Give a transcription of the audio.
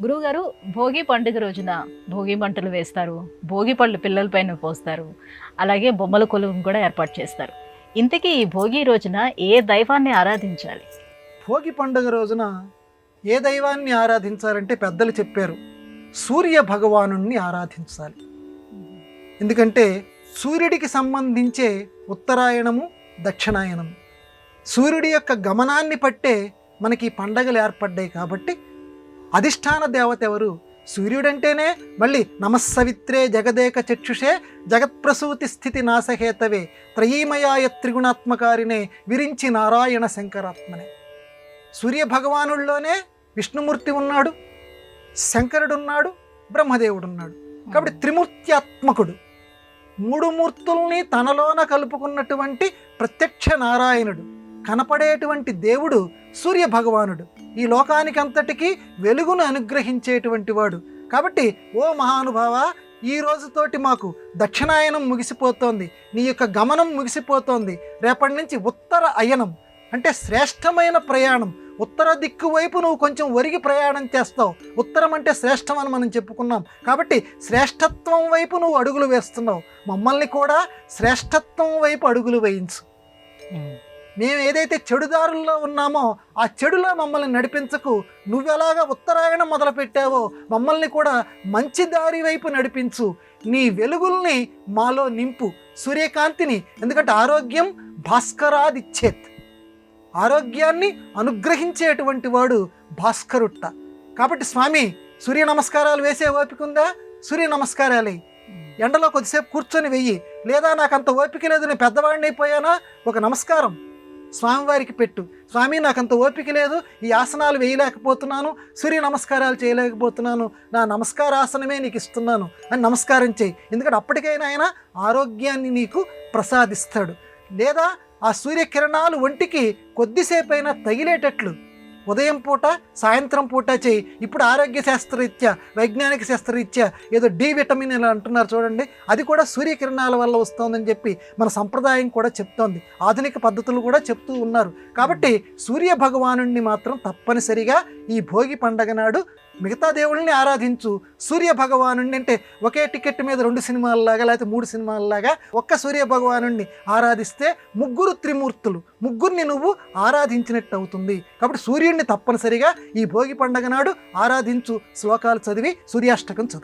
గురువుగారు, భోగి పండుగ రోజున భోగి మంటలు వేస్తారు, భోగి పళ్ళు పిల్లల పైన పోస్తారు, అలాగే బొమ్మల కొలువును కూడా ఏర్పాటు చేస్తారు. ఇంతకీ ఈ భోగి రోజున ఏ దైవాన్ని ఆరాధించాలి? భోగి పండుగ రోజున ఏ దైవాన్ని ఆరాధించాలంటే పెద్దలు చెప్పారు, సూర్య భగవాను ఆరాధించాలి. ఎందుకంటే సూర్యుడికి సంబంధించే ఉత్తరాయణము దక్షిణాయనము, సూర్యుడి యొక్క గమనాన్ని పట్టే మనకి పండగలు ఏర్పడ్డాయి. కాబట్టి అధిష్టాన దేవత ఎవరు? సూర్యుడంటేనే మళ్ళీ నమస్సవిత్రే జగదేక చక్షుషే జగత్ప్రసూతి స్థితి నాశహేతవే త్రయీమయాయ త్రిగుణాత్మకారినే విరించి నారాయణ శంకరాత్మనే. సూర్యభగవానుల్లోనే విష్ణుమూర్తి ఉన్నాడు, శంకరుడున్నాడు, బ్రహ్మదేవుడున్నాడు. కాబట్టి త్రిమూర్త్యాత్మకుడు, మూడు మూర్తుల్ని తనలోన కలుపుకున్నటువంటి ప్రత్యక్ష నారాయణుడు, కనపడేటువంటి దేవుడు సూర్యభగవానుడు, ఈ లోకానికంతటికీ వెలుగును అనుగ్రహించేటువంటి వాడు. కాబట్టి ఓ మహానుభావ, ఈ రోజుతోటి మాకు దక్షిణాయనం ముగిసిపోతోంది, నీ యొక్క గమనం ముగిసిపోతోంది. రేపటి నుంచి ఉత్తర అయనం అంటే శ్రేష్టమైన ప్రయాణం. ఉత్తర దిక్కు వైపు నువ్వు కొంచెం ఒరిగి ప్రయాణం చేస్తావు. ఉత్తరం అంటే శ్రేష్టం అని మనం చెప్పుకున్నాం. కాబట్టి శ్రేష్టత్వం వైపు నువ్వు అడుగులు వేస్తున్నావు. మమ్మల్ని కూడా శ్రేష్టత్వం వైపు అడుగులు వేయించు. మేము ఏదైతే చెడుదారుల్లో ఉన్నామో ఆ చెడులో మమ్మల్ని నడిపించకు. నువ్వెలాగా ఉత్తరాయణం మొదలుపెట్టావో మమ్మల్ని కూడా మంచి దారి వైపు నడిపించు. నీ వెలుగుల్ని మాలో నింపు, సూర్యకాంతిని. ఎందుకంటే ఆరోగ్యం భాస్కరాదిచ్చేత్, ఆరోగ్యాన్ని అనుగ్రహించేటువంటి వాడు భాస్కరుట్ట. కాబట్టి స్వామి, సూర్య నమస్కారాలు వేసే ఓపిక ఉందా? సూర్య నమస్కారాలే. ఎండలో కొద్దిసేపు కూర్చొని వెయ్యి. లేదా నాకు అంత ఓపిక లేదు, నేను పెద్దవాడిని అయిపోయానా, ఒక నమస్కారం స్వామివారికి పెట్టు. స్వామి, నాకంత ఓపిక లేదు, ఈ ఆసనాలు వేయలేకపోతున్నాను, సూర్య నమస్కారాలు చేయలేకపోతున్నాను, నా నమస్కారాసనమే నీకు ఇస్తున్నాను అని నమస్కారం చేయి. ఎందుకంటే అప్పటికైనా ఆయన ఆరోగ్యాన్ని నీకు ప్రసాదిస్తాడు. లేదా ఆ సూర్యకిరణాలు ఒంటికి కొద్దిసేపైనా తగిలేటట్లు ఉదయం పూట సాయంత్రం పూట చేయి. ఇప్పుడు ఆరోగ్య శాస్త్రరీత్యా, వైజ్ఞానిక శాస్త్రరీత్యా ఏదో డి విటమిన్ ఇలా అంటున్నారు చూడండి, అది కూడా సూర్యకిరణాల వల్ల వస్తుందని చెప్పి మన సంప్రదాయం కూడా చెప్తోంది, ఆధునిక పద్ధతులు కూడా చెప్తూ ఉన్నారు. కాబట్టి సూర్య భగవానుణ్ణి మాత్రం తప్పనిసరిగా ఈ భోగి పండగ నాడు మిగతా దేవుళ్ళని ఆరాధించు. సూర్య భగవానుణ్ణి అంటే ఒకే టికెట్ మీద 2 సినిమాలలాగా లేకపోతే 3 సినిమాలలాగా ఒక్క సూర్య భగవానుణ్ణి ఆరాధిస్తే ముగ్గురు త్రిమూర్తులు, ముగ్గురిని నువ్వు ఆరాధించినట్టు అవుతుంది. కాబట్టి సూర్యుడిని తప్పనిసరిగా ఈ భోగి పండగ నాడు ఆరాధించు. శ్లోకాలు చదివి సూర్యాష్టకం చదువు.